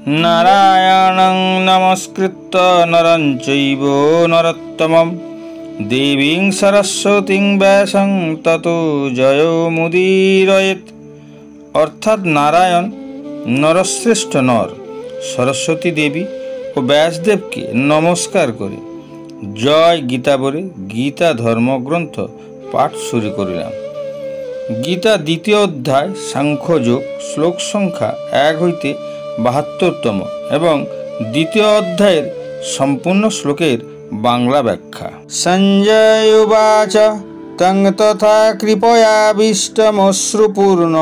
নারায়ণং নমস্কৃত্য নরং চৈব নরোত্তমং দেবীং সরস্বতীং ব্যাসং ততো জয়মুদীরয়েৎ। অর্থাৎ নারায়ণ নরশ্রেষ্ঠ নর, সরস্বতী দেবী ও ব্যাসদেবকে নমস্কার করে জয় গীতা বলে গীতা ধর্মগ্রন্থ পাঠ শুরু করিলাম। গীতা দ্বিতীয় অধ্যায় সাংখ্যযোগ, শ্লোক সংখ্যা 1 হইতে 72তম এবং দ্বিতীয় অধ্যায়ের সম্পূর্ণ শ্লোকের বাংলা ব্যাখ্যা। সঞ্জয় উবাচ তং তথা কৃপয়াবিষ্টমশ্রুপূর্ণ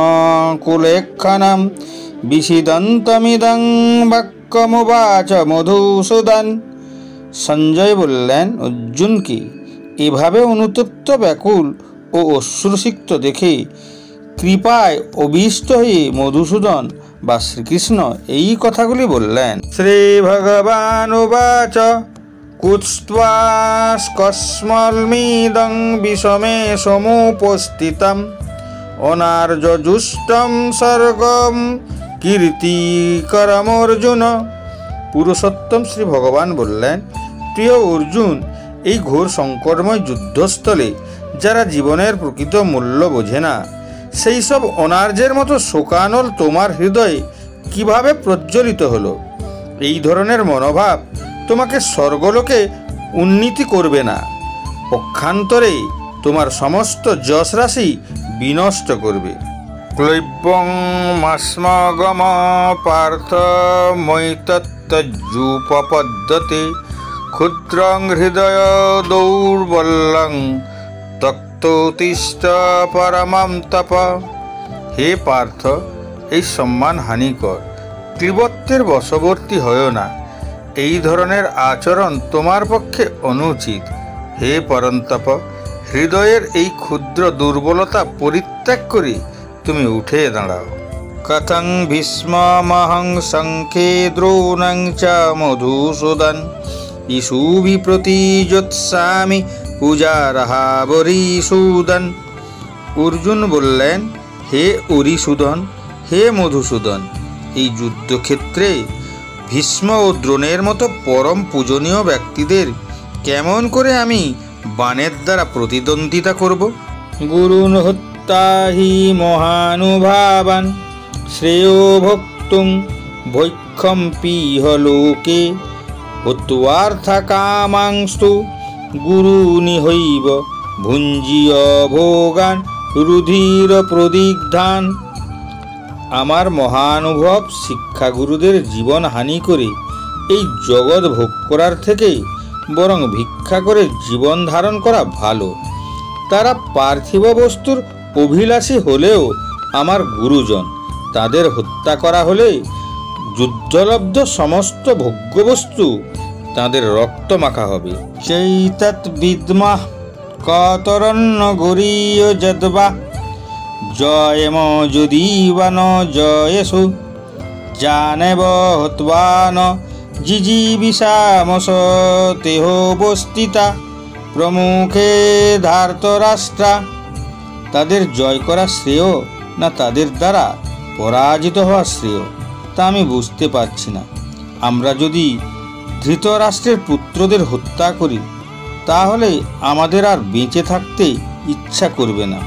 কুলেক্ষণম বিষিদন্তমিদং বাক্যমুবাচ মধুসূদন। সঞ্জয় বললেন অর্জুনকে, এভাবে অনুতপ্ত ব্যাকুল ও অশ্রুসিক্ত দেখে কৃপায় অভীষ্ট হয়ে মধুসূদন বা শ্রীকৃষ্ণ এই কথাগুলি বললেন। শ্রী ভগবান উবাচ কুৎস্ত্বা কস্মলমিদং বিষমে সমুপস্থিতম অনার্যজুষ্টম স্বর্গম কীর্তিকরমর্জুন। পুরুষোত্তম শ্রী ভগবান বললেন, প্রিয় অর্জুন, এই ঘোর সংকটময় যুদ্ধস্থলে যারা জীবনের প্রকৃত মূল্য বোঝে না, সেই সব অনার্যের মতো শোকানল তোমার হৃদয়ে কিভাবে প্রজ্বলিত হলো? এই ধরনের মনোভাব তোমাকে স্বর্গলোকে উন্নীতি করবে না, পক্ষান্তরে তোমার সমস্ত যশ রাশি বিনষ্ট করবে। ক্লৈব্যং মাস্মগম পার্থ মৈতত্তযুপপদ্যতে ক্ষুদ্রং হৃদয় দৌর্বল্যং তক্তোতিষ্ঠ পরমম তপ। হে পার্থ, এই সম্মান হানিকর, ক্লীবত্বের বশবর্তী হয় না। এই ধরনের আচরণ তোমার পক্ষে অনুচিত। হে পরন্তপ, হৃদয়ের এই ক্ষুদ্র দুর্বলতা পরিত্যাগ করে তুমি উঠে দাঁড়াও। কথং ভীষ্মমহং সংখ্যে দ্রোণং চ মধুসূদন ইষুভি প্রতিযোৎসামি পূজারহাবরিসূদন। অর্জুন বললেন, হে অরিসূদন, হে মধুসূদন, এই যুদ্ধক্ষেত্রে ভীষ্ম ও দ্রোণের মতো পরম পূজনীয় ব্যক্তিদের কেমন করে আমি বাণের দ্বারা প্রতিদ্বন্দ্বিতা করব? গুরুন হত্যা হি মহানুভাবান শ্রেয় ভোক্তুং ভৈক্ষম্পিহ লোকে হত্বার্থকামাংস্তু গুরুনিহৈব ভুঞ্জিয় ভোগান রুধির প্রদিগ্ধান। আমার মহানুভব শিক্ষাগুরুদের জীবন হানি করে এই জগৎ ভোগ করার থেকে বরং ভিক্ষা করে জীবন ধারণ করা ভালো। তারা পার্থিব বস্তুর অভিলাষী হলেও আমার গুরুজন, তাদের হত্যা করা হলে যুদ্ধলব্ধ সমস্ত ভোগ্যবস্তু তাদের রক্ত মাখা হবে। চৈতৎ বিদ্মঃ কতরন্ন গরীয় যদ্বা জয়ম যদীবান জয়েষু জানেব হত্বান জিজীবিষামস তেহোবস্থিতা প্রমুখে ধার্তরাষ্ট্রা। তাদের জয় করা শ্রেয় না তাদের দ্বারা পরাজিত হওয়া শ্রেয়, তা আমি বুঝতে পারছি না। আমরা যদি ধৃতরাষ্ট্রের পুত্রদের হত্যা করি তাহলে আমাদের আর বেঁচে থাকতে ইচ্ছা করবে না।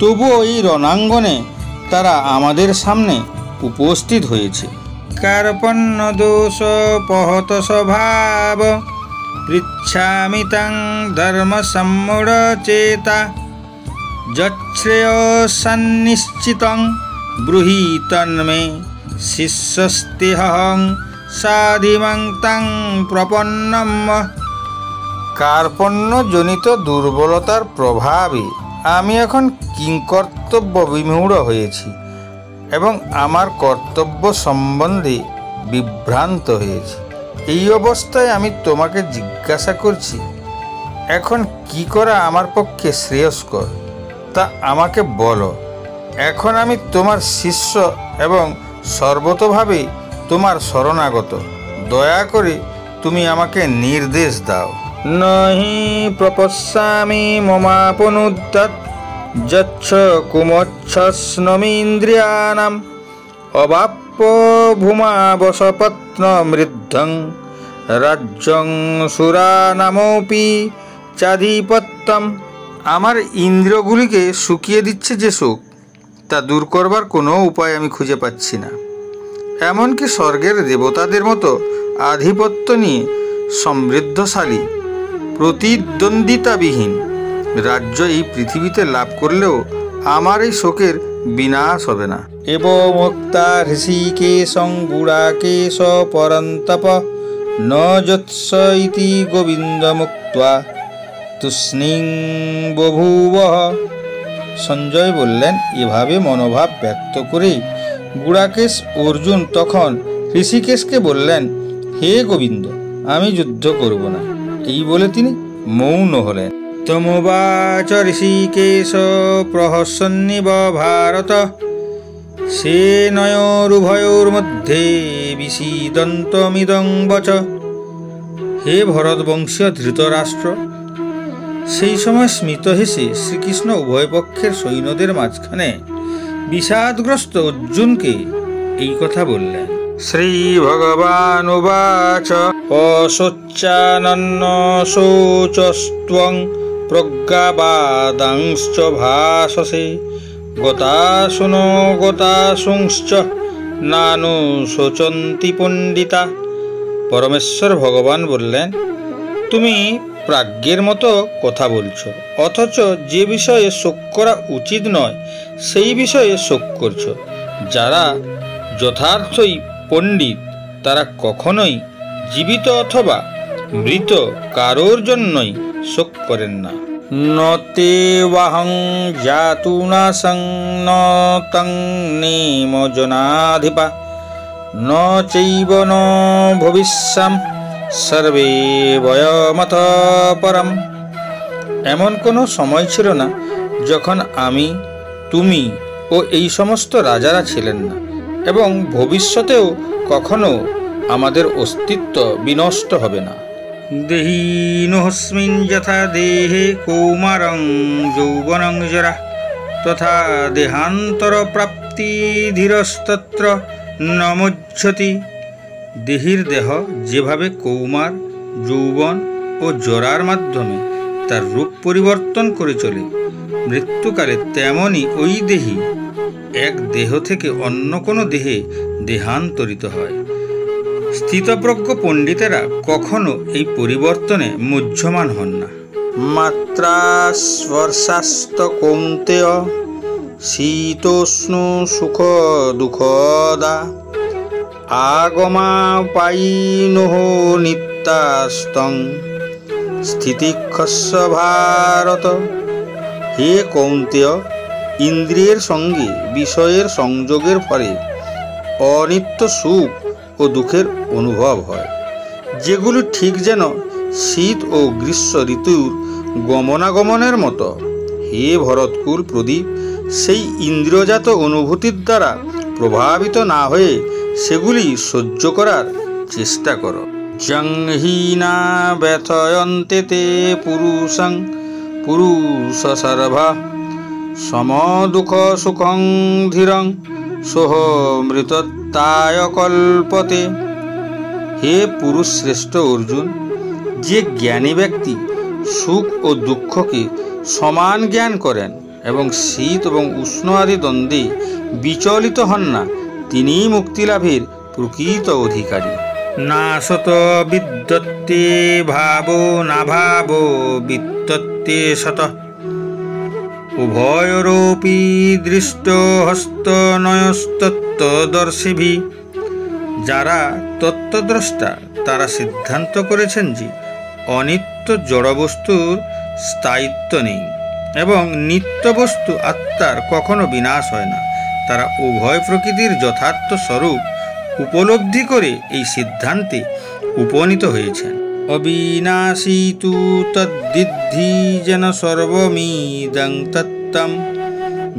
তবুও এই রণাঙ্গনে তারা আমাদের সামনে উপস্থিত হয়েছে। কার্পণ্য দোষ পহত স্বভাব পৃচ্ছামি তাং ধর্ম সম্মূঢ় চেতা যচ্ছ্রেয় সন্নিশ্চিতং ব্রূহি তন্মে শিষ্যস্তেহং সাধিমাং তাং প্রপন্নম। কার্পণ্যজনিত দুর্বলতার প্রভাবে আমি এখন কিংকর্তব্য বিমূঢ় হয়েছি এবং আমার কর্তব্য সম্বন্ধে বিভ্রান্ত হয়েছি। এই অবস্থায় আমি তোমাকে জিজ্ঞাসা করছি, এখন কি করা আমার পক্ষে শ্রেয়স্কর তা আমাকে বলো। এখন আমি তোমার শিষ্য এবং সর্বতোভাবে তোমার শরণাগত। দয়া করে তুমি আমাকে নির্দেশ দাও। নহি প্রপশ্যামি মমাপনুদ্যৎ যচ্ছ কুমচ্ছস্নমিন্দ্রিয়ানাম অবাপ্য সর্প ভূমা বসপত্ন মৃদ্ধং রাজ্যং সুরা নামপি চাধিপত্যম। আমার ইন্দ্রিয়গুলিকে শুকিয়ে দিচ্ছে যে শোক, তা দূর করবার কোনো উপায় আমি খুঁজে পাচ্ছি না। এমনকি স্বর্গের দেবতাদের মতো আধিপত্য নিয়ে সমৃদ্ধশালী প্রতিদ্বন্দ্বিতাবিহীন রাজ্য এই পৃথিবীতে লাভ করলেও আমার এই শোকের বিনাশ হবে না। এবমুক্তা ঋষিকেশং গুড়াকেশ পরন্তপ ন যৎস ইতি গোবিন্দ মুক্তা তুষ্ণীং বভূবঃ। সঞ্জয় বললেন, এভাবে মনোভাব ব্যক্ত করে গুড়াকেশ অর্জুন তখন ঋষিকেশকে বললেন, হে গোবিন্দ, আমি যুদ্ধ করব না। এই বলে তিনি মৌন হলেন। তমোবাচ ঋষিকেশ প্রহসন্নিব ভারত সেনয়োরুভয়োর্মধ্যে বিষীদন্তমিদং বচ। হে ভরতবংশীয় ধৃতরাষ্ট্র, সেই সময় স্মিত হেসে শ্রীকৃষ্ণ উভয় পক্ষের সৈন্যদের মাঝখানে বিষাদগ্রস্ত অর্জুনকে এই কথা বললেন। শ্রী ভগবান উবাচ অশোচ্চানন্য শোচস্ত্বং প্রজ্ঞাবাদাংশ্চ ভাসসে গতাসুনো গতাসুংশ্চ নানু শোচন্তি পণ্ডিতা। পরমেশ্বর ভগবান বললেন, তুমি প্রাজ্ঞের মতো কথা বলছো, অথচ যে বিষয়ে শোক করা উচিত নয় সেই বিষয়ে শোক করছো। যারা যথার্থই পণ্ডিত তারা কখনোই জীবিত অথবা মৃত কারোর জন্যই শোক করেন না। নতে বাহং জাতুনাসং ন তং নেম জনাধিপা ন চৈব ন ভবিষ্যাম সর্বে বয়মত পরম। এমন কোনো সময় ছিল না যখন আমি, তুমি ও এই সমস্ত রাজারা ছিলেন না, এবং ভবিষ্যতেও কখনো আমাদের অস্তিত্ব বিনষ্ট হবে না। দেহিনোহস্মিন যথা দেহে কৌমারং যৌবনং জরা তথা দেহান্তর প্রাপ্তি ধীরস্তত্র নমুজ্জতি। দেহির দেহ যেভাবে কৌমার, যৌবন ও জরার মাধ্যমে তার রূপ পরিবর্তন করে চলে, মৃত্যুকালে তেমনই ওই দেহি এক দেহ থেকে অন্য কোনো দেহে দেহান্তরিত হয়। স্থিতপ্রজ্ঞ পণ্ডিতেরা কখনো এই পরিবর্তনে মুহ্যমান হন না। মাত্রা স্পর্শাস্ত কৌন্তেয় শীতোষ্ণ সুখ দুঃখদা আগমা পাইনোহ নিত্যাস্তং স্থিতিক্ষস্য ভারত। হে কৌন্তেয়, ইন্দ্রিয়ের সঙ্গে বিষয়ের সংযোগের ফলে অনিত্য সুখ ও দুঃখের অনুভব হয়, যেগুলি ঠিক যেন শীত ও গ্রীষ্ম ঋতুর গমনাগমনের মতো। হে ভরতকুল প্রদীপ, সেই ইন্দ্রিয়জাত অনুভূতির দ্বারা প্রভাবিত না হয়ে সেগুলি সহ্য করার চেষ্টা করো। জংহীনা ব্যথয়ন্তে তে পুরুষং পুরুষ সর্বা সমদুঃখ সুখং ধীরং সোহ মৃতত্বায় কল্পতে। হে পুরুষ শ্রেষ্ঠ অর্জুন, যে জ্ঞানী ব্যক্তি সুখ ও দুঃখকে সমান জ্ঞান করেন এবং শীত এবং উষ্ণ আদি দ্বন্দ্বে বিচলিত হন না, তিনিই মুক্তিলাভের প্রকৃত অধিকারী। না সত বিদ্যত্তে ভাবো না ভাবো বিদ্যত্তে সত উভয়োরপি দৃষ্ট হস্ত নয়স্তত্ত্বদর্শিভি। যারা তত্ত্বদ্রষ্টা তারা সিদ্ধান্ত করেছেন যে অনিত্য জড়বস্তুর স্থায়িত্ব নেই এবং নিত্য বস্তু আত্মার কখনো বিনাশ হয় না। তারা উভয় প্রকৃতির যথার্থ স্বরূপ উপলব্ধি করে এই সিদ্ধান্তে উপনীত হয়েছেন। অবিনাশী তু তদ্বিদ্ধি যেন সর্বমিদং তত্ত্বম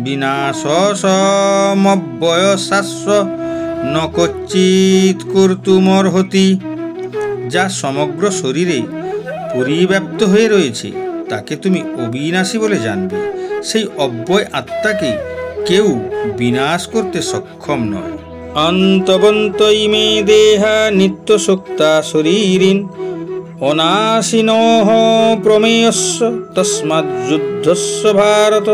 বিনাশ সমব্যয়সাস্ব ন কচ্চিৎ কর্তুমর্হতি। যা সমগ্র শরীরে পরিব্যাপ্ত হয়ে রয়েছে তাকে তুমি অবিনাশী বলে জানবে। সেই অব্যয় আত্মাকে কেউ বিনাশ করতে সক্ষম নয়। অন্তবন্ত ইমে দেহা নিত্যসুক্তা শরীরিন অনাশিনঃ প্রমেয়স্য তস্মাজ্জুদ্ধস্য ভারত।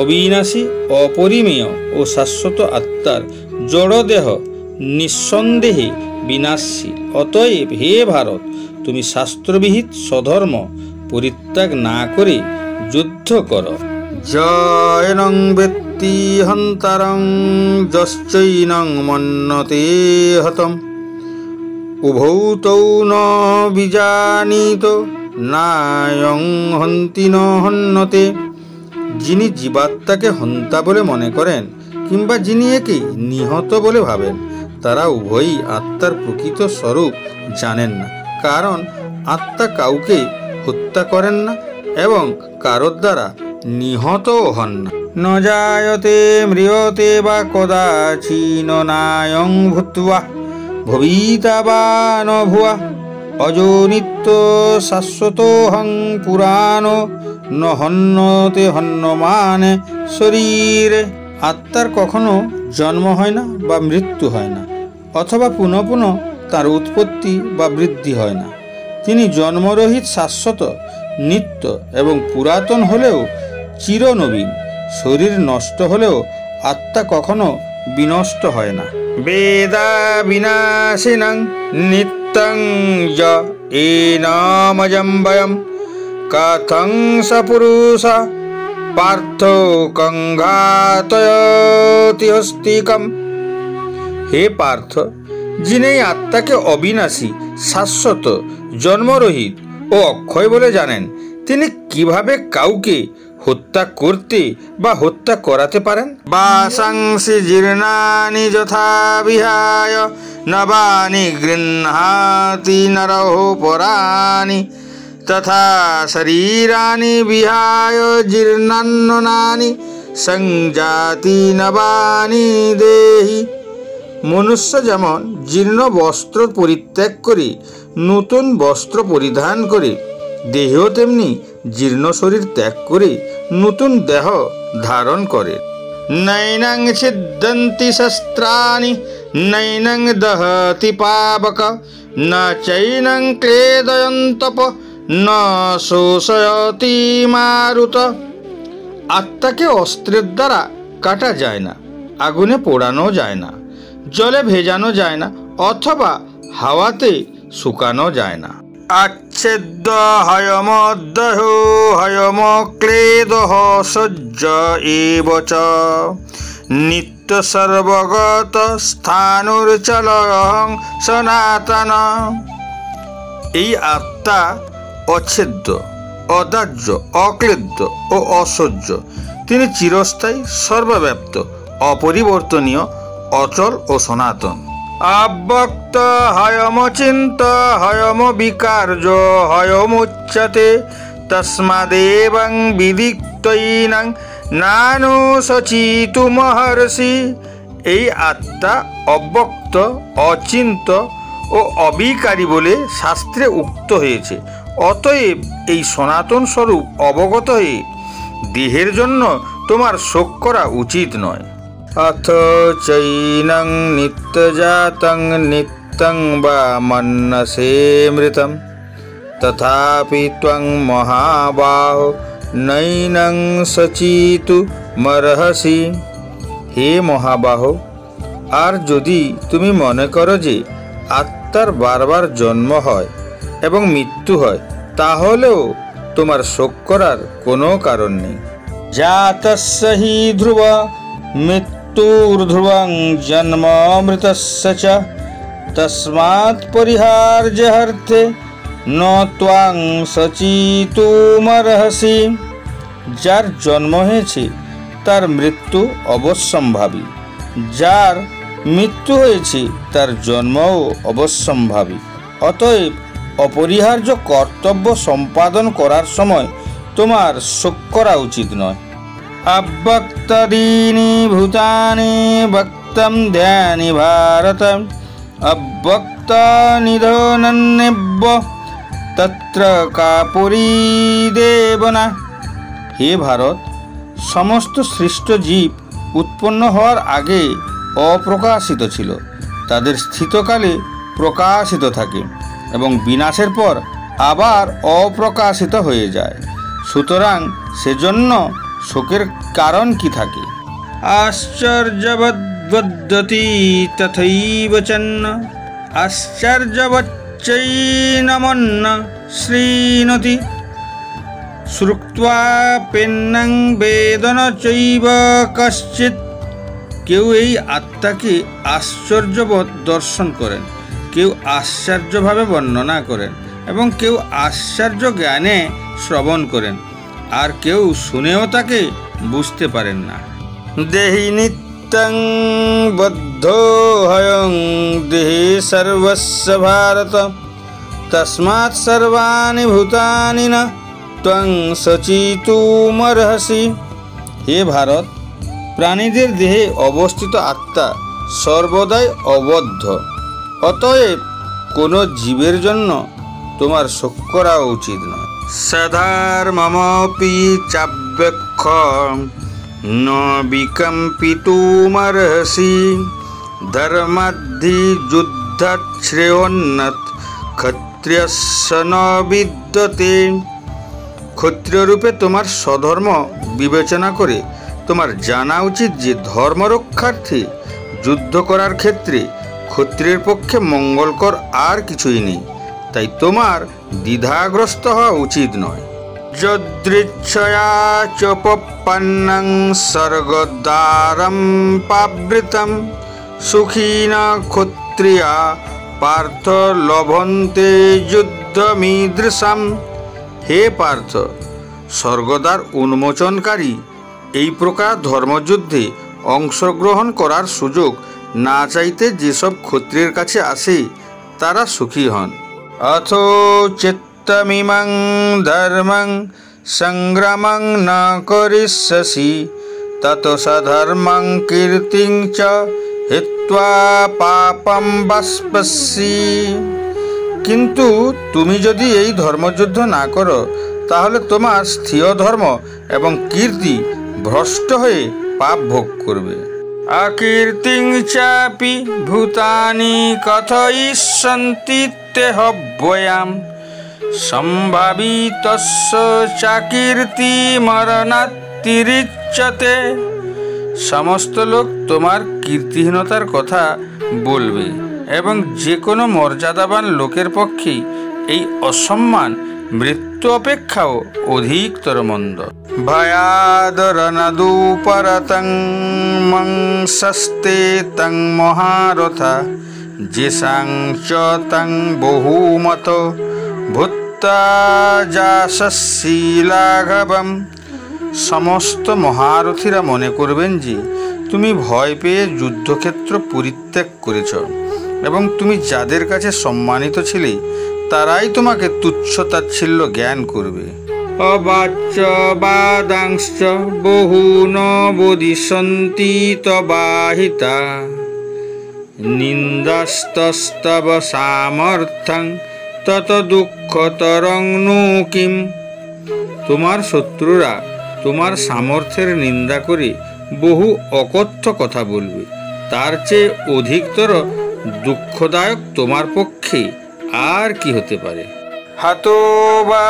অবিনাশী, অপরিমেয় ও শাশ্বত আত্মার জড়দেহ নিঃসন্দেহে বিনাশী। অতএব হে ভারত, তুমি শাস্ত্রবিহিত স্বধর্ম পরিত্যাগ না করে যুদ্ধ কর। জয়নং বেত্তি হন্তারং যশ্চৈনং মন্যতে হতম উভৌ তৌ ন বিজানীত নায়ং হন্তি ন হন্যতে। যিনি জীবাত্মাকে হন্তা বলে মনে করেন কিংবা যিনি একে নিহত বলে ভাবেন, তারা উভয়ই আত্মার প্রকৃত স্বরূপ জানেন না। কারণ আত্মা কাউকে হত্যা করেন না এবং কারোর দ্বারা নিহতও হন না। ন জায়তে ম্রিয়তে বা কদাচিন নায়ং ভূত্বা ভবিতা বা ন ভুয়া অজো নিত্য শাশ্বতোহং পুরাণো ন হন্যতে হন্যমানে শরীরে। আত্মার কখনো জন্ম হয় না বা মৃত্যু হয় না, অথবা পুনঃ পুনঃ তার উৎপত্তি বা বৃদ্ধি হয় না। তিনি জন্মরহিত, শাশ্বত, নিত্য এবং পুরাতন হলেও চিরনবীন। শরীর নষ্ট হলেও আত্মা কখনো বিনষ্ট হয় না। বেদা বিনাশিনং নিত্যং য এনামজং বয়ম কথং স পুরুষ পার্থ কংঘাতয়তি হস্তিকম। হে পার্থ, যিনি আত্মাকে অবিনাশী, শাশ্বত, জন্মরহিত ও অক্ষয় বলে জানেন, তিনি কিভাবে কাউকে হত্যা করতে বা হত্যা করাতে পারেন? বাসাংসি জীর্ণানি যথা বিহায় নবানি গৃহ্ণাতি নরঃ পরানি তথা শরীরানি বিহায় জীর্ণান্নানি সংজাতি নবানি দেহি। মনুষ্য যেমন জীর্ণ বস্ত্র পরিত্যাগ করে নতুন বস্ত্র পরিধান করে, দেহেও তেমনি জীর্ণ শরীর ত্যাগ করে নতুন দেহ ধারণ করে। নৈনং ছিদ্যন্তি শস্ত্রাণি নৈনং দহতি পাবক ন চৈনং ক্লেদয়ন্তপ ন শোষয়তি মারুত। আত্মাকে অস্ত্রের দ্বারা কাটা যায় না, আগুনে পোড়ানো যায় না, জলে ভেজানো যায় না, অথবা হাওয়াতে শুকানো যায় না। আচ্ছেদ্য হয়মদ্দহ হয়ম ক্লেদহ সজ্জ এব চ নিত্য সর্বগত স্থানুর্চলং সনাতন। এই আত্মা অচ্ছেদ্য, অদাহ্য, অক্লেদ্য ও অসহ্য। তিনি চিরস্থায়ী, সর্বব্যাপ্ত, অপরিবর্তনীয়, অচল ও সনাতন। অব্যক্ত হয়মচিন্ত হয়ম বিকার্য হয়মুচ্যতে তস্মাদেবং বিদিক্তৈনং নানুশচিতুমহর্ষি। এই আত্মা অব্যক্ত, অচিন্ত ও অবিকারী বলে শাস্ত্রে উক্ত হয়েছে। অতএব এই সনাতন স্বরূপ অবগত হয়ে দেহের জন্য তোমার শোক করা উচিত নয়। অথ চৈনং নিত্যজাতং নিত্যং বা মন্যসে মৃতম তথাপি ত্বং মহাবাহো নৈনং সচিতুমর্হসি। হে মহাবাহো, আর যদি তুমি মনে করো যে আত্মার বারবার জন্ম হয় এবং মৃত্যু হয়, তাহলেও তোমার শোক করার কোনো কারণ নেই। জাতস্য হি ধ্রুব মৃত্যুর্ধ্রুবং জন্ম মৃতস্য চ তস্মাৎ পরিহার্যহর্থে ন ত্বং সচিতুমর্হসি। যার জন্ম হয়েছে তার মৃত্যু অবশ্যম্ভাবী, যার মৃত্যু হয়েছে তার জন্মও অবশ্যম্ভাবী। অতএব অপরিহার্য কর্তব্য সম্পাদন করার সময় তোমার শোক করা উচিত নয়। অব্যক্তাদীনি ভূতানি বক্তম ধ্যানি ভারত অব্যক্ত নিধনন্যব্য তত্র কাপুরীদেবনা। হে ভারত, সমস্ত সৃষ্ট জীব উৎপন্ন হওয়ার আগে অপ্রকাশিত ছিল, তাদের স্থিতকালে প্রকাশিত থাকে এবং বিনাশের পর আবার অপ্রকাশিত হয়ে যায়। সুতরাং সেজন্য শোকের কারণ কি থাকে? আশ্চর্যবদ্বদ্বতি তথৈব চন্ন আশ্চর্যবচ্চৈনমন্ন শ্রীণতি শ্রুত্বা পেন্নং বেদন চৈব কশ্চিৎ। কেউ এই আত্মাকে আশ্চর্যবোধ দর্শন করেন, কেউ আশ্চর্যভাবে বর্ণনা করেন এবং কেউ আশ্চর্য জ্ঞানে শ্রবণ করেন, আর কেউ শুনেও তাকে বুঝতে পারেন না। দেহি নিত্যং বদ্ধোহয়ং দেহে সর্বস্য ভারত তস্মাৎ সর্বাণি ভূতানি ন ত্বং সচিতুমর্হসি। হে ভারত, প্রাণীদের দেহে অবস্থিত আত্মা সর্বদাই অবদ্ধ, অতএব কোনো জীবের জন্য তোমার শোক করা উচিত নয়। সধর্মমপি চাব্যক্ষ ন বিকম্পিতুমর্হসি ধর্মাদ্ধি যুদ্ধাৎ শ্রেয়োন্নত ক্ষত্রিয়স্য ন বিদ্যতে। ক্ষত্রিয়রূপে তোমার স্বধর্ম বিবেচনা করে তোমার জানা উচিত যে ধর্মরক্ষার্থে যুদ্ধ করার ক্ষেত্রে ক্ষত্রিয়ের পক্ষে মঙ্গলকর আর কিছুই নেই, তাই তোমার দ্বিধাগ্রস্ত হওয়া উচিত নয়। যদৃচ্ছয়া চোপপন্নং স্বর্গদ্বারম পাবৃতম সুখীনা ক্ষত্রিয়া পার্থ লভন্তে যুদ্ধমীদৃশম। হে পার্থ, স্বর্গদ্বার উন্মোচনকারী এই প্রকার ধর্মযুদ্ধে অংশগ্রহণ করার সুযোগ না চাইতে যেসব ক্ষত্রিয়ের কাছে আসে তারা সুখী হন। অথো চিত্তমিমং ধর্মং সংগ্রামং ন করিষ্যসি তত সধর্মং কীর্তিং চ হিত্বা পাপম বাষ্পসি। কিন্তু তুমি যদি এই ধর্মযুদ্ধ না করো তাহলে তোমার স্থির ধর্ম এবং কীর্তি ভ্রষ্ট হয়ে পাপ ভোগ করবে। অকীর্তিং চাপি ভূতানি কথয়িষ্যন্তি তেহ বয়াম সম্ভাবিতস্য চাকীর্তি মরণাত্তিরিচ্যতে। সমস্ত লোক তোমার কীর্তিহীনতার কথা বলবে এবং যে কোনো মর্যাদাবান লোকের পক্ষে এই অসম্মান মৃত্যু অপেক্ষাও অধিকতর মন্দ। ভয়াদরনদুপরতং মংসস্তে তং মহারথা যেসাং চ তং বহুমত ভূত্তা যাসস্যি লাঘবম। সমস্ত মহারথীরা মনে করবেন যে তুমি ভয় পেয়ে যুদ্ধক্ষেত্র পরিত্যাগ করেছ এবং তুমি যাদের কাছে সম্মানিত ছিলে তারাই তোমাকে তুচ্ছ তাচ্ছিল্য জ্ঞান করবে। অবাচ্য বাদাংশ্চ বহুন বদিষ্যন্তি তবাহিতা নিন্দাস্তস্তব সামর্থ্যং তত দুঃখতরং নু কিম। তোমার শত্রুরা তোমার সামর্থ্যের নিন্দা করে বহু অকথ্য কথা বলবে, তার চেয়ে অধিকতর দুঃখদায়ক তোমার পক্ষে আর কি হতে পারে। হাতো বা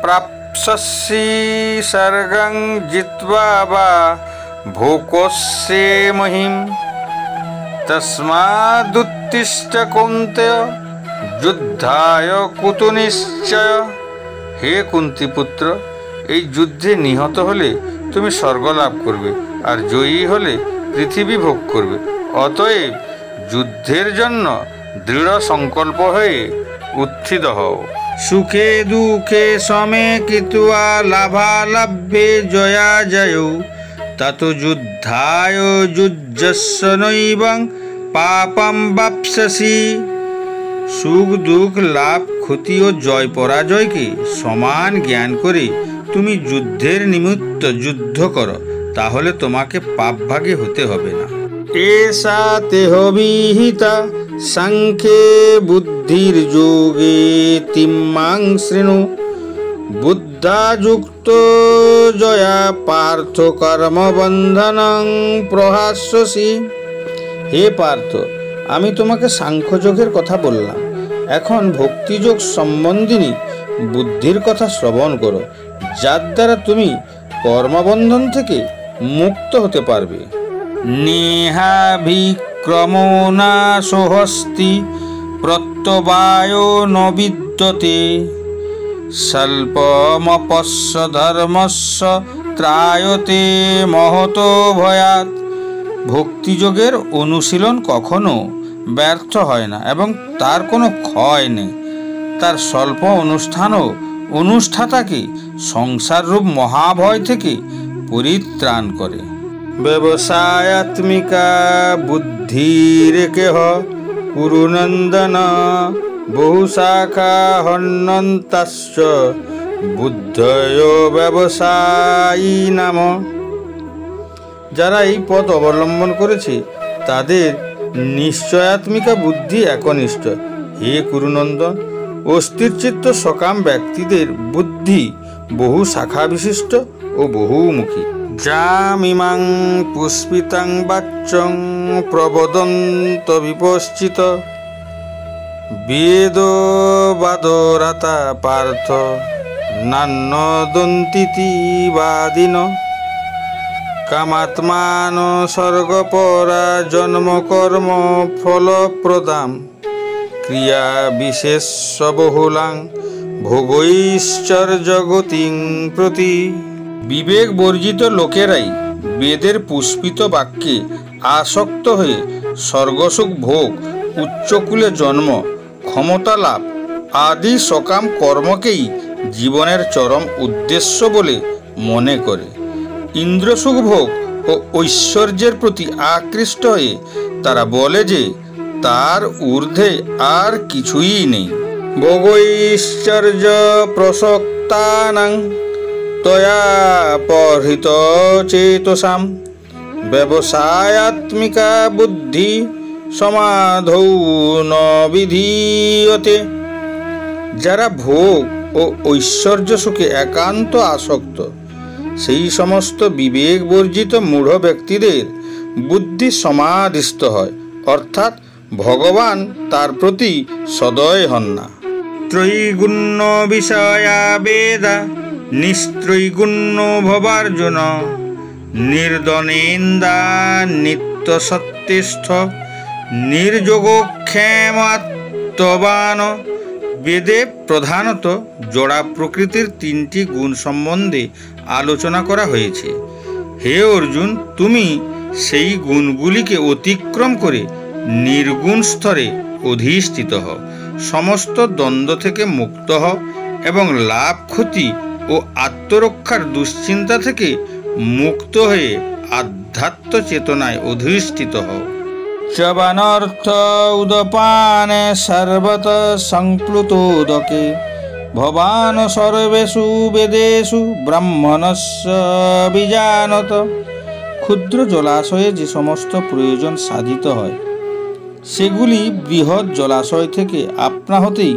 প্রাপ্স্যসি স্বর্গং জিত্বা বা ভোকস্যে মহিম তস্মাদুত্তিষ্ঠ কৌন্তেয় যুদ্ধায় কুতু নিশ্চয়। হে কুন্তিপুত্র, এই যুদ্ধে নিহত হলে তুমি স্বর্গ লাভ করবে আর জয়ী হলে পৃথিবী ভোগ করবে। অতএব যুদ্ধের জন্য দৃঢ় সংকল্প হয়ে উত্থিত হও। সুখে দুঃখে সমে কৃত্বা লাভালাভ্যে জয়া জয় তত যুদ্ধায় যুজ্যস্য নৈবং পাপম বাপ্স্যসি। সুখ দুঃখ লাভ ক্ষতি ও জয় পরাজয়কে সমান জ্ঞান করে তুমি যুদ্ধের নিমিত্ত যুদ্ধ করো, তাহলে তোমাকে পাপভাগী হতে হবে না। এষা তেহ বিহিতা সাংখ্যে বুদ্ধির যোগে তিম্মাং শৃণু বুদ্ধাযুক্ত জয়া পার্থ কর্মবন্ধনং প্রহাস্যসি। হে পার্থ, আমি তোমাকে সাংখ্যযোগের কথা বললাম, এখন ভক্তিযোগ সম্বন্ধিনী বুদ্ধির কথা শ্রবণ করো, যার দ্বারা তুমি কর্মবন্ধন থেকে মুক্ত হতে পারবে। নেহাভিক্রমো নাশোহস্তি প্রত্যবায় ন বিদ্যতে স্বল্পমপস্য ধর্মস্য ত্রায়তে মহতো ভয়াৎ। ভক্তিযোগের অনুশীলন কখনো ব্যর্থ হয় না এবং তার কোনো ক্ষয় নেই। তার স্বল্প অনুষ্ঠানও অনুষ্ঠাতাকে সংসাররূপ মহাভয় থেকে পরিত্রাণ করে। ব্যবসায়াত্মিকা বুদ্ধিরেকেহ কুরুনন্দন বহুশাখা হন্যন্তাশ্চ বুদ্ধয় ব্যবসায়ী নাম। যারা এই পথ অবলম্বন করেছে তাদের নিশ্চয়াত্মিকা বুদ্ধি একনিষ্ঠ। হে কুরুনন্দন, অস্থিরচিত্ত সকাম ব্যক্তিদের বুদ্ধি বহু শাখা বিশিষ্ট ও বহুমুখী। যামিমাং পুষ্পিতাং বাচ্চং প্রবদন্ত বিপশ্চিত বেদবাদরাতা পার্থ নান্যদন্তিতি বাদিন কামাত্মান স্বর্গপরা জন্মকর্ম ফলপ্রদাম ক্রিয়া বিশেষ বহুলাং ভোগৈশ্চর্যগতিং প্রতি। বিবেক বর্জিত লোকেরাই বেদের পুষ্পিত বাক্যে আসক্ত হয়ে স্বর্গসুখ ভোগ, উচ্চকুলে জন্ম, ক্ষমতা লাভ আদি সকাম কর্মকেই জীবনের চরম উদ্দেশ্য বলে মনে করে। ইন্দ্রসুখ ভোগ ও ঐশ্বর্যের প্রতি আকৃষ্ট হয়ে তারা বলে যে তার ঊর্ধ্বে আর কিছুই নেই। ভোগৈশ্বর্য প্রসক্তানাং তয়া পহৃত চেতসাম ব্যবসায়াত্মিকা বুদ্ধি সমাধৌ ন বিধীয়তে। যারা ভোগ ও ঐশ্বর্য সুখে একান্ত আসক্ত, সেই সমস্ত বিবেক বর্জিত মূঢ় ব্যক্তিদের বুদ্ধি সমাধিস্থ হয়, অর্থাৎ ভগবান তার প্রতি সদয় হন না। ত্রৈগুণ্য বিষয়া বেদা নিস্ত্রৈগুণ্য ভবার্জুন নির্দনেন্দা নিত্য সত্যেষ্ঠ নির্যোগক্ষেমাত্মবান। বেদে প্রধানত জড়া প্রকৃতির 3টি গুণ সম্বন্ধে আলোচনা করা হয়েছে। হে অর্জুন, তুমি সেই গুণগুলিকে অতিক্রম করে নির্গুণ স্তরে অধিষ্ঠিত হও, সমস্ত দ্বন্দ্ব থেকে মুক্ত হও এবং লাভ ক্ষতি ও আত্মরক্ষার দুশ্চিন্তা থেকে মুক্ত হয়ে আধ্যাত্ম চেতনায় অধিষ্ঠিত হও। চবানর্থ উদপানে সর্বত সংপ্লুতোদকে ভবান সর্বেষু বেদেষু ব্রাহ্মণস্য বিজানত। ক্ষুদ্র জলাশয়ে যে সমস্ত প্রয়োজন সাধিত হয় সেগুলি বৃহৎ জলাশয় থেকে আপনা হতেই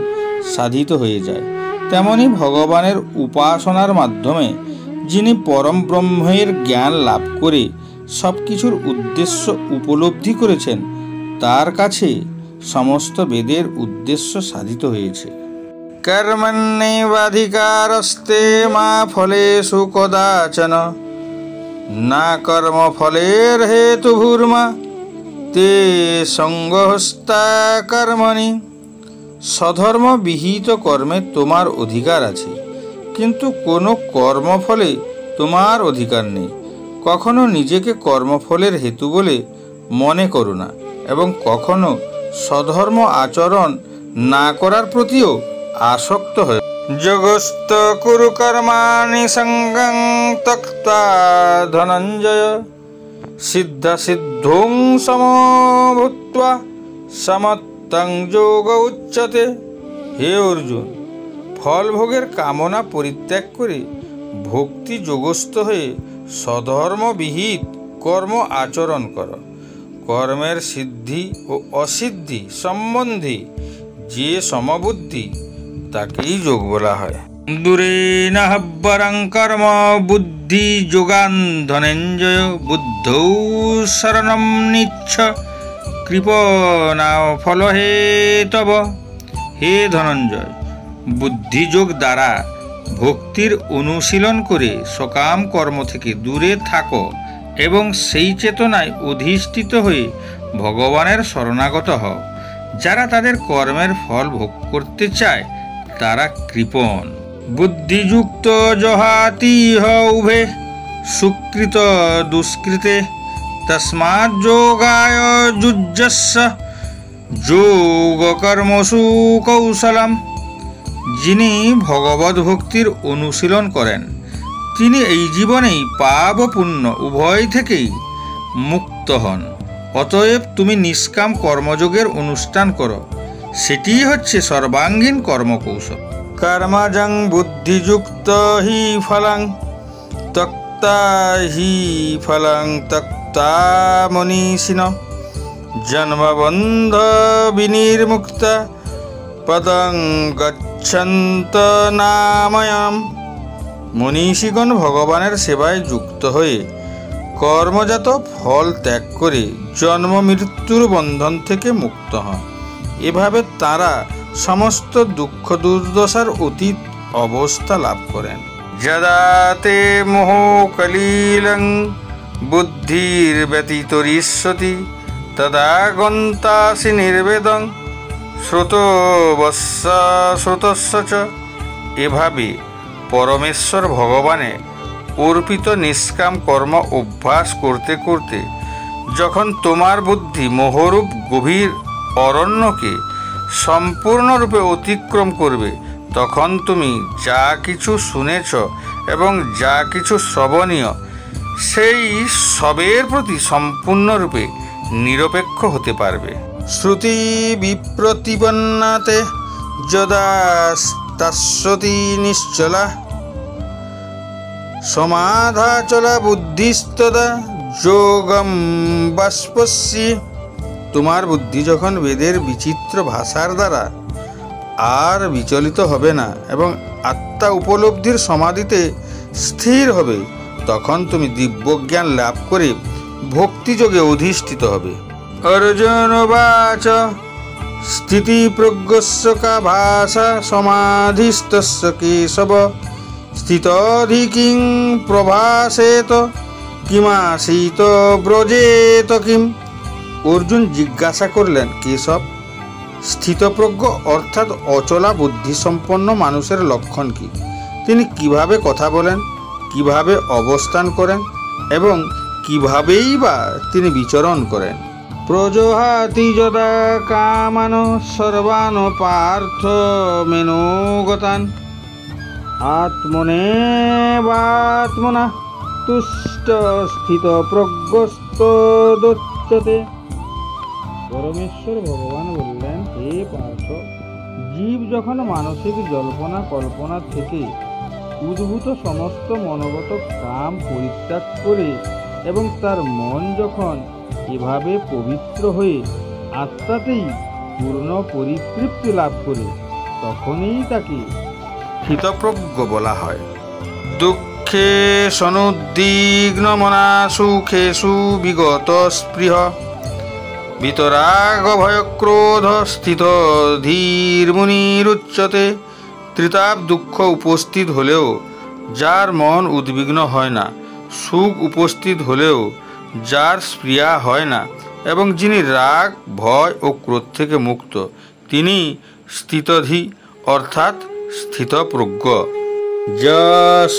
সাধিত হয়ে যায়। তেমনি ভগবানের উপাসনার মাধ্যমে যিনি পরম ব্রহ্মের জ্ঞান লাভ করে সব কিছুর উদ্দেশ্য উপলব্ধি করেছেন, তার কাছে সমস্ত বেদের উদ্দেশ্য সাধিত হয়েছে। কর্মণ্যেবাধিকারস্তে মা ফলেষু কদাচন না কর্মফলের হেতুর্মা তে সঙ্গহস্তা কর্মণি। স্বধর্ম বিহিত কর্মে তোমার অধিকার আছে, কিন্তু কোনো কর্মফলে তোমার অধিকার নেই। কখনো নিজেকে কর্মফলের হেতু বলে মনে করো না এবং কখনো স্বধর্ম আচরণ না করার প্রতিও আসক্ত হয়ে। যোগস্থ কুরু কর্মাণি সঙ্গং ত্যক্তা ধনঞ্জয় সিদ্ধা সিদ্ধং সমভূত্বা সমত্তং যোগ উচ্যতে। হে অর্জুন, ফল ভোগের কামনা পরিত্যাগ করে ভক্তি যোগস্থ হয়ে স্বধর্মবিহিত কর্ম আচরণ কর। কর্মের সিদ্ধি ও অসিদ্ধি সম্বন্ধে যে সমবুদ্ধি তাকেই যোগ বলা হয়। দূরে নাহ্বরং কর্ম বুদ্ধি যোগান ধনঞ্জয় বুদ্ধৌ শরণম নিচ্ছ কৃপণা ফল হে তব। হে ধনঞ্জয়, বুদ্ধিযোগ দ্বারা ভক্তির অনুশীলন করে সকাম কর্ম থেকে দূরে থাকো এবং সেই চেতনায় অধিষ্ঠিত হয়ে ভগবানের শরণাগত হও। যারা তাদের কর্মের ফল ভোগ করতে চায় তারা কৃপণ। বুদ্ধিযুক্ত জহাতিহ উভে সুকৃত দুষ্কৃতে তস্মাৎ যোগায় যুজ্যস্য যোগ কর্মসু কৌশলম। যিনি ভগবত ভক্তির অনুশীলন করেন তিনি এই জীবনেই পাপ ও পুণ্য উভয় থেকেই মুক্ত হন। অতএব তুমি নিষ্কাম কর্মযোগের অনুষ্ঠান করো, সেটিই হচ্ছে সর্বাঙ্গীন কর্মকৌশল। কর্মজং বুদ্ধিযুক্ত হি ফলং ত্যক্তা হি ফলং ত্যক্তা মনীষিণ জন্মবন্ধ বিনির্মুক্ত পদং গচ্ছন্ত নাময়াম। মনীষীগণ ভগবানের সেবায় যুক্ত হয়ে কর্মজাত ফল ত্যাগ করে জন্ম মৃত্যুর বন্ধন থেকে মুক্ত হন। এভাবে তারা সমস্ত দুঃখ দুর্দশার অতীত অবস্থা লাভ করেন। যদা তে মোহ কলিলং বুদ্ধির ব্যতিতরিষ্যতি তদা গন্তাসি নির্বেদং শ্রুতবস্য শ্রুতস্য চ। এভাবে পরমেশ্বর ভগবানে অর্পিত নিষ্কাম কর্ম অভ্যাস করতে করতে যখন তোমার বুদ্ধি মোহরূপ গভীর অরণ্যকে সম্পূর্ণরূপে অতিক্রম করবে, তখন তুমি যা কিছু শুনেছ এবং যা কিছু শ্রবণীয় সেই সবের প্রতি সম্পূর্ণরূপে নিরপেক্ষ হতে পারবে। শ্রুতি বিপ্রতিপন্নাতে যদা তাস্যতি নিশ্চলা সমাধাচলা বুদ্ধিস্তদা যোগম বাষ্পস্যি। তোমার বুদ্ধি যখন বেদের বিচিত্র ভাষার দ্বারা আর বিচলিত হবে না এবং আত্মা উপলব্ধির সমাধিতে স্থির হবে, তখন তুমি দিব্যজ্ঞান লাভ করে ভক্তিযোগে অধিষ্ঠিত হবে। অর্জুন বাচ স্থিতিপ্রজ্ঞস্য কা ভাষা সমাধিস্থস্য কেশব স্থিতধি কিং প্রভাসেত কিমাসীত ব্রজেত কিম। অর্জুন জিজ্ঞাসা করলেন, কেশব, স্থিতপ্রজ্ঞ অর্থাৎ অচলা বুদ্ধিসম্পন্ন মানুষের লক্ষণ কি? তিনি কিভাবে কথা বলেন, কিভাবে অবস্থান করেন এবং কিভাবেই বা তিনি বিচরণ করেন? প্রজহাতি যদা কামান সর্বান পার্থ মেনোগতান আত্মনেবাত্মনা তুষ্ট স্থিত প্রজ্ঞস্তদোচ্যতে। পরমেশ্বর ভগবান বললেন, হে পার্থ, জীব যখন মানসিক জল্পনা কল্পনা থেকে উদ্ভূত সমস্ত মনোগত কাম পরিত্যাগ করে এবং তার মন যখন এভাবে পবিত্র হয়ে আত্মাতেই পূর্ণ পরিতৃপ্তি লাভ করে, তখনই তাকে স্থিতপ্রজ্ঞ বলা হয়। দুঃখে সনুদ্বিগ্ন মনা সুখেষু বিগত স্পৃহ বিতরাগ ভয়ক্রোধ স্থিত ধীর মুনিরুচ্যতে। ত্রিতাপ দুঃখ উপস্থিত হলেও যার মন উদ্বিগ্ন হয় না, সুখ উপস্থিত হলেও যার স্পৃহা হয় না এবং যিনি রাগ ভয় ও ক্রোধ থেকে মুক্ত, তিনি স্থিতধী অর্থাৎ স্থিতপ্রজ্ঞ। য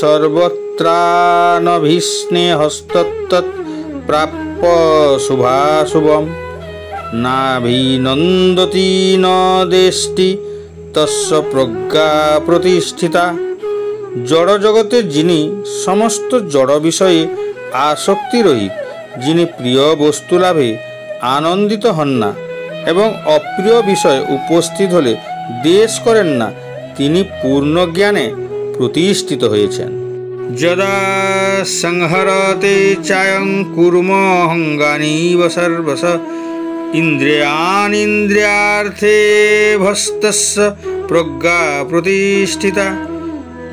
সর্বত্রানভিস্নেহস্তত্তৎ প্রাপ্য শুভাশুভম নাভিনন্দতি ন দেষ্টি তস্য প্রজ্ঞা প্রতিষ্ঠিতা। জড়জগতে যিনি সমস্ত জড় বিষয়ে আসক্তিরহিত, যিনি প্রিয় বস্তু লাভে আনন্দিত হন না এবং অপ্রিয় বিষয় উপস্থিত হলে দ্বেষ করেন না, তিনি পূর্ণ জ্ঞানে প্রতিষ্ঠিত হয়েছেন। যদা সংহরতে চায়ং কুর্মহঙ্গানিব সর্বশ ইন্দ্রিয়াণীন্দ্রিয়ার্থে ভস্তস্য প্রজ্ঞা প্রতিষ্ঠিতা।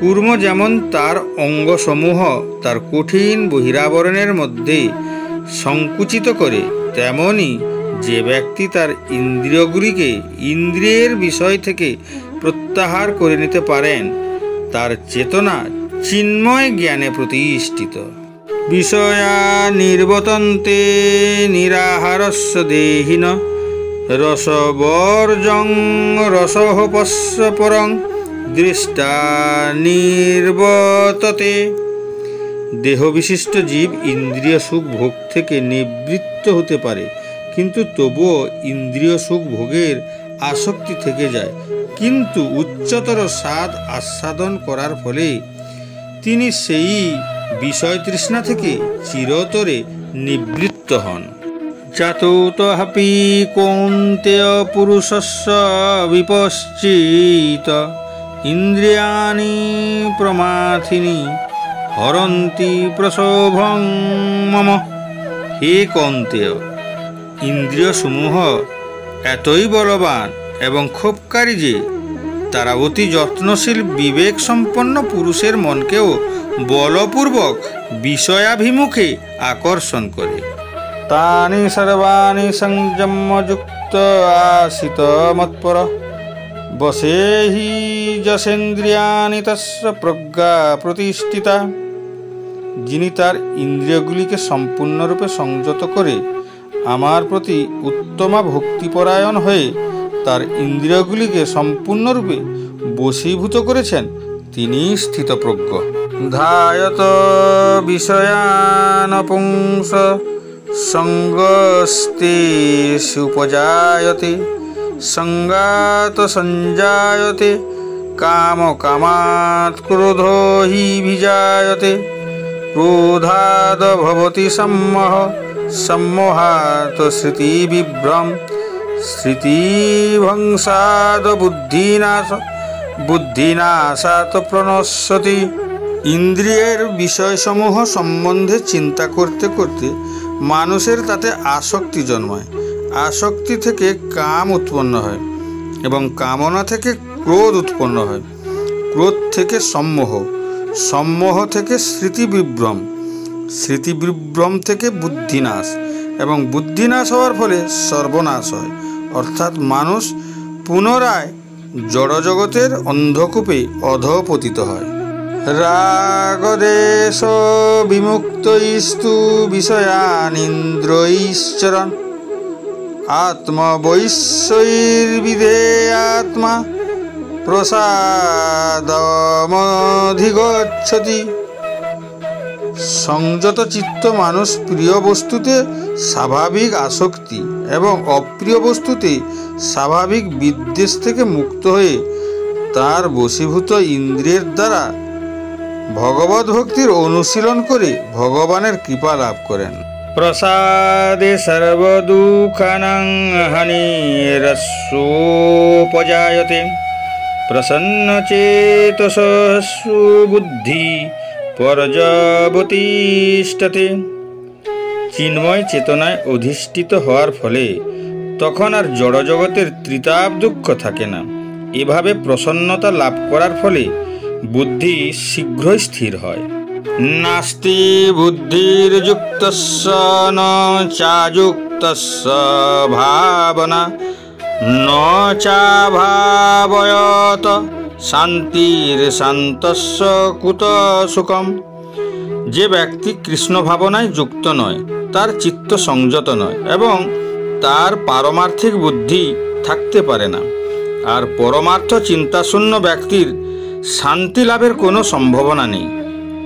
কুর্ম যেমন তার অঙ্গসমূহ তার কঠিন বহিরাবরণের মধ্যে সংকুচিত করে, তেমনি যে ব্যক্তি তার ইন্দ্রিয়গুলিকে ইন্দ্রিয়ের বিষয় থেকে প্রত্যাহার করে নিতে পারেন তার চেতনা চিন্ময় জ্ঞানে প্রতিষ্ঠিত। বিষয়া নির্বতন্তে নিরাহারস্য দেহিন রসবর্জং রসহপস্য পরং দৃষ্টা নির্বততে। দেহবিশিষ্ট জীব ইন্দ্রিয় সুখ ভোগ থেকে নিবৃত্ত হতে পারে, কিন্তু তবুও ইন্দ্রিয় সুখ ভোগের আসক্তি থেকে যায়। কিন্তু উচ্চতর স্বাদ আস্বাদন করার ফলে তিনি সেই বিষয় তৃষ্ণা থেকে চিরতরে নিবৃত্ত হন। জাতুতহাপি কৌন্তেয় পুরুষস্য বিপশ্চিত ইন্দ্রিয়াণি প্রমাথিনী হরন্তি প্রশোভং মম। হে কৌন্তেয়, ইন্দ্রিয় সমূহ এতই বলবান এবং ক্ষোভকারী যে তারা অতি যত্নশীল বিবেক সম্পন্ন পুরুষের মনকেও বলপূর্বক বিষয়াভিমুখে আকর্ষণ করে। তানি সর্বাণি সংযমযুক্ত আশিত মৎপর বসে হি যশেন্দ্রিয়ানি তস্য প্রজ্ঞা প্রতিষ্ঠিতা। যিনি তার ইন্দ্রিয়গুলিকে সম্পূর্ণরূপে সংযত করে আমার প্রতি উত্তমা ভক্তিপরায়ণ হয়ে তার ইন্দ্রিয়গুলিকে সম্পূর্ণরূপে বশীভূত করেছেন, তিনি স্থিতপ্রজ্ঞ। ধায়ত বিষয়ান পুংস সঙ্গস্তে সুপজায়তে সঙ্গাত সঞ্জায়তে কাম কামাৎ ক্রোধো হি ভিজায়তে ক্রোধাদ ভবতি সম্মোহ সম্মোহাত স্মৃতি বিভ্রম স্মৃতিভংসাদ বুদ্ধিনাশাত প্রণশ্যতি। ইন্দ্রিয়ের বিষয়সমূহ সম্বন্ধে চিন্তা করতে করতে মানুষের তাতে আসক্তি জন্মায়। আসক্তি থেকে কাম উৎপন্ন হয় এবং কামনা থেকে ক্রোধ উৎপন্ন হয়। ক্রোধ থেকে সম্মোহ, সম্মোহ থেকে স্মৃতিবিভ্রম, স্মৃতিবিভ্রম থেকে বুদ্ধিনাশ এবং বুদ্ধিনাশ হওয়ার ফলে সর্বনাশ হয়। অর্থাৎ মানুষ পুনরায় জড়জগতের অন্ধকূপে অধঃপতিত হয়। রাগদেশ বিমুক্তৈস্তু বিষয়ানিন্দ্রৈশ্চরণ আত্মবৈশ্বৈর্বিধেয়াত্মা প্রসাদমধিগচ্ছতি। সংযত চিত্ত মানুষ প্রিয় বস্তুতে স্বাভাবিক আসক্তি এবং অপ্রিয় বস্তুতে স্বাভাবিক বিদ্বেষ থেকে মুক্ত হয়ে তার বশীভূত ইন্দ্রিয়ের দ্বারা ভগবত ভক্তির অনুশীলন করে ভগবানের কৃপা লাভ করেন। প্রসাদে সর্বদুঃখানাং হানিরস্যোপজায়তে প্রসন্নচেতসু বুদ্ধি পর্যবতিষ্ঠতে। চিন্ময় চেতনায় অধিষ্ঠিত হওয়ার ফলে তখন আর জড়জগতের ত্রিতাপ দুঃখ থাকে না। এভাবে প্রসন্নতা লাভ করার ফলে বুদ্ধি শীঘ্রই স্থির হয়। নাস্তি বুদ্ধির্যুক্তস্য ন চাযুক্তস্য ভাবনা ন চাভাবয়ত শান্তির শান্তস্য কুত সুখম। যে ব্যক্তি কৃষ্ণ ভাবনায় যুক্ত নয়, তার চিত্ত সংযত নয় এবং তার পারমার্থিক বুদ্ধি থাকতে পারে না। আর পরমার্থ চিন্তাশূন্য ব্যক্তির শান্তি লাভের কোনো সম্ভাবনা নেই।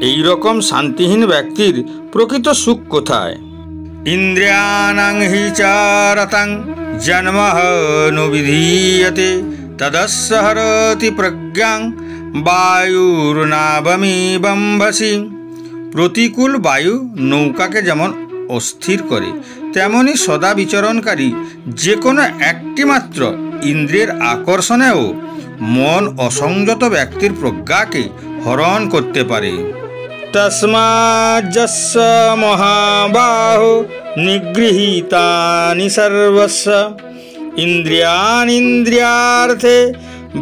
এই রকম শান্তিহীন ব্যক্তির প্রকৃত সুখ কোথায়? ইন্দ্রিয়াণাং হি চারতাং জন্মনুবিধীয়তে তদস্য হরতি প্রজ্ঞাং বায়ুর্নাবমিবম্ভসি। প্রতিকূল বায়ু নৌকাকে যেমন অস্থির করে, তেমনি সদা বিচরণকারী যে কোনো একটি মাত্র ইন্দ্রিয়ের আকর্ষণেও মন অসংযত ব্যক্তির প্রজ্ঞাকে হরণ করতে পারে। তস্মাৎ যস্য মহাবাহো নিগৃহীতানি সর্বস্য ইন্দ্রিয়াণীন্দ্রিয়ার্থে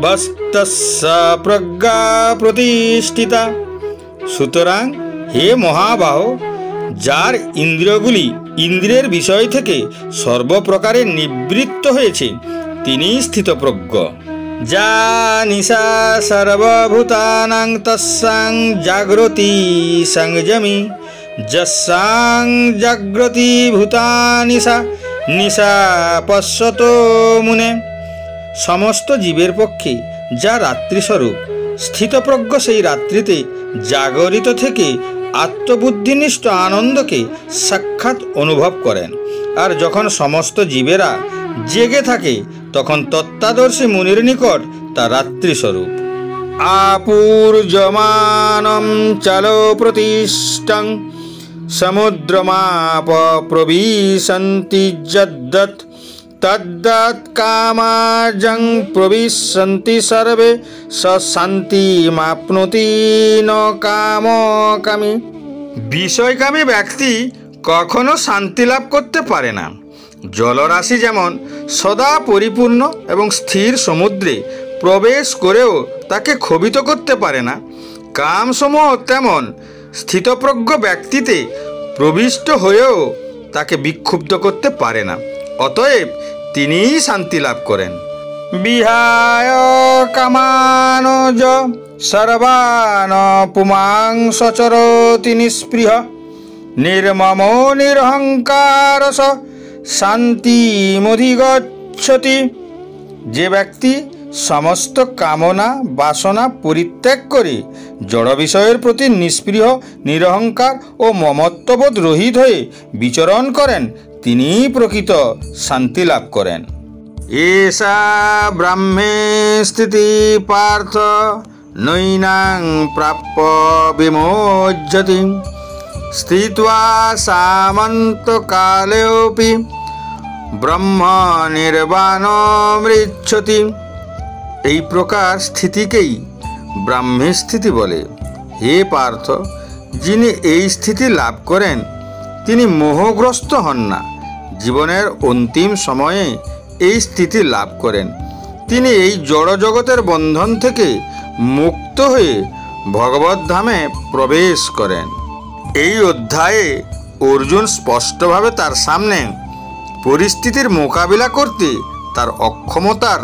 বস্তস্য প্রজ্ঞা প্রতিষ্ঠিতা। সুতরাং হে মহাবাহো, যার ইন্দ্রিয়গুলি ইন্দ্রিয়ের বিষয় থেকে সর্বপ্রকারে নিবৃত্ত হয়েছে, তিনিই স্থিতপ্রজ্ঞ। যা নিশা সর্বভূতানাং তস্যাং জাগ্রতি সংযমি, যস্যাং জাগ্রতি ভূতানি সা নিশা পশ্যতো মুনে। সমস্ত জীবের পক্ষে যা রাত্রিস্বরূপ, স্থিতপ্রজ্ঞ সেই রাত্রিতে জাগরিত থেকে আত্মবুদ্ধিনিষ্ঠ আনন্দকে সাক্ষাৎ অনুভব করেন। আর যখন সমস্ত জীবেরা জেগে থাকে, তখন তত্ত্বাদর্শী মুনির নিকট তা রাত্রিস্বরূপ। আপূর্যমানম চলো প্রতিষ্ঠং সমুদ্রমাপ প্রবিশন্তি যদ্দৎ তদ্দৎ কামাজং প্রবিশন্তি সর্বে শান্তিমাপ্নোতি ন কামকামী। বিষয়কামী ব্যক্তি কখনো শান্তি লাভ করতে পারে না। জলরাশি যেমন সদা পরিপূর্ণ এবং স্থির সমুদ্রে প্রবেশ করেও তাকে ক্ষোভিত করতে পারে না, কামসমূহ তেমন স্থিতপ্রজ্ঞ ব্যক্তিতে প্রবিষ্ট হয়েও তাকে বিক্ষুব্ধ করতে পারে না। অতএব তিনিই শান্তি লাভ করেন। বিহায় কামানজ সর্বান পুমাং সচরতি নিস্পৃহ নির্মম নিরহংকার স শান্তিমধিগচ্ছতি। যে ব্যক্তি সমস্ত কামনা বাসনা পরিত্যাগ করে জড় বিষয়ের প্রতি নিষ্পৃহ, নিরহংকার ও মমত্ববোধ রহিত হয়ে বিচরণ করেন, তিনিই প্রকৃত শান্তি লাভ করেন। এষা ব্রাহ্মে স্থিতি পার্থ নৈনাং প্রাপ্য বিমোজ্যতি স্থিত্বা সামন্তকালেপি ব্রহ্ম নির্বাণমৃচ্ছতি। এই প্রকার স্থিতিকেই ব্রাহ্মী স্থিতি বলে। হে পার্থ, যিনি এই স্থিতি লাভ করেন তিনি মোহগ্রস্ত হন না। জীবনের অন্তিম সময়ে এই স্থিতি লাভ করেন। তিনি এই জড় জগতের বন্ধন থেকে মুক্ত হয়ে ভগবদ্ধামে প্রবেশ করেন। এই অধ্যায়ে অর্জুন স্পষ্টভাবে তার সামনে পরিস্থিতির মোকাবিলা করতে তার অক্ষমতার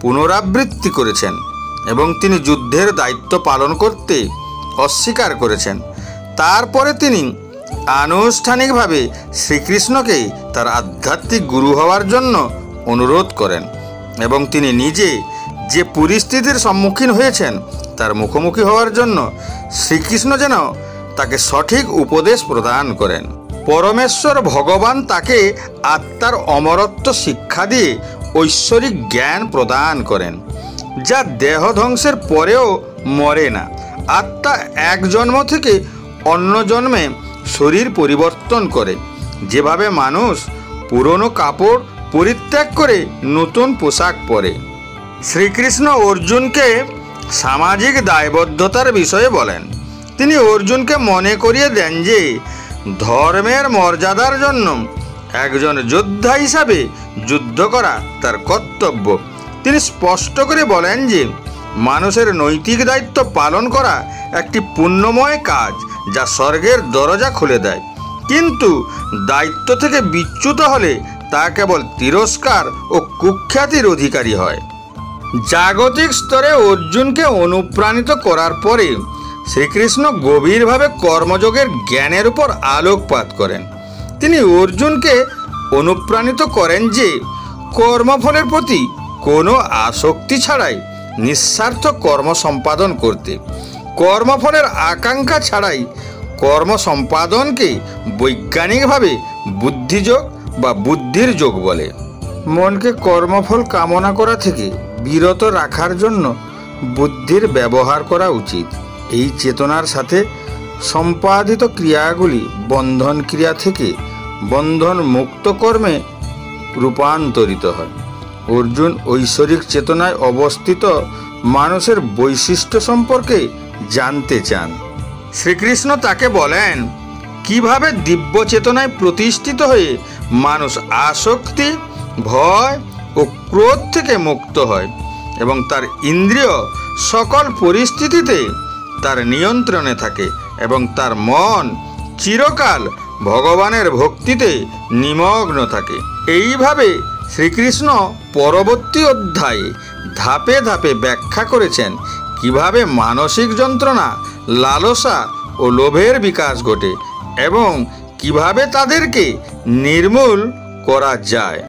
পুনরাবৃত্তি করেছেন এবং তিনি যুদ্ধের দায়িত্ব পালন করতে অস্বীকার করেছেন। তারপরে তিনি আনুষ্ঠানিকভাবে শ্রীকৃষ্ণকে তার আধ্যাত্মিক গুরু হওয়ার জন্য অনুরোধ করেন এবং তিনি নিজে যে পরিস্থিতির সম্মুখীন হয়েছেন তার মুখোমুখি হওয়ার জন্য শ্রীকৃষ্ণ যেন তাকে সঠিক উপদেশ প্রদান করেন। পরমেশ্বর ভগবান তাকে আত্মার অমরত্ব শিক্ষা দিয়ে ঐশ্বরিক জ্ঞান প্রদান করেন, যা দেহ ধ্বংসের পরেও মরে না। আত্মা এক জন্ম থেকে অন্য জন্মে শরীর পরিবর্তন করে, যেভাবে মানুষ পুরনো কাপড় পরিত্যাগ করে নতুন পোশাক পরে। শ্রীকৃষ্ণ অর্জুনকে সামাজিক দায়বদ্ধতার বিষয়ে বলেন। তিনি অর্জুনকে মনে করিয়ে দেন যে ধর্মের মর্যাদার জন্য একজন যোদ্ধা হিসাবে যুদ্ধ করা তার কর্তব্য। তিনি স্পষ্ট করে বলেন যে মানুষের নৈতিক দায়িত্ব পালন করা একটি পুণ্যময় কাজ যা স্বর্গের দরজা খুলে দেয়, কিন্তু দায়িত্ব থেকে বিচ্যুত হলে তা কেবল তিরস্কার ও কুখ্যাতির অধিকারী হয়। জাগতিক স্তরে অর্জুনকে অনুপ্রাণিত করার পরে শ্রীকৃষ্ণ গভীরভাবে কর্মযোগের জ্ঞানের উপর আলোকপাত করেন। তিনি অর্জুনকে অনুপ্রাণিত করেন যে কর্মফলের প্রতি কোনো আসক্তি ছাড়াই নিঃস্বার্থ কর্ম সম্পাদন করতে, কর্মফলের আকাঙ্ক্ষা ছাড়াই কর্ম সম্পাদনকে বৈজ্ঞানিকভাবে বুদ্ধিযোগ বা বুদ্ধির যোগ বলে। মনকে কর্মফল কামনা করা থেকে বিরত রাখার জন্য বুদ্ধির ব্যবহার করা উচিত। এই চেতনার সাথে সম্পাদিত ক্রিয়াগুলি বন্ধন ক্রিয়া থেকে বন্ধন মুক্ত কর্মে রূপান্তরিত হয়। অর্জুন ঐশ্বরিক চেতনায় অবস্থিত মানুষের বৈশিষ্ট্য সম্পর্কে জানতে চান। শ্রীকৃষ্ণ তাকে বলেন কিভাবে দিব্য চেতনায় প্রতিষ্ঠিত হয়ে মানুষ আসক্তি, ভয় ও ক্রোধ থেকে মুক্ত হয় এবং তার ইন্দ্রিয় সকল পরিস্থিতিতে তার নিয়ন্ত্রণে থাকে এবং তার মন চিরকাল ভগবানের ভক্তিতে নিমগ্ন থাকে। এইভাবে শ্রীকৃষ্ণ পরবর্তী অধ্যায়ে ধাপে ধাপে ব্যাখ্যা করেছেন কিভাবে মানসিক যন্ত্রণা, লালসা ও লোভের বিকাশ ঘটে এবং কিভাবে তাদেরকে নির্মূল করা যায়।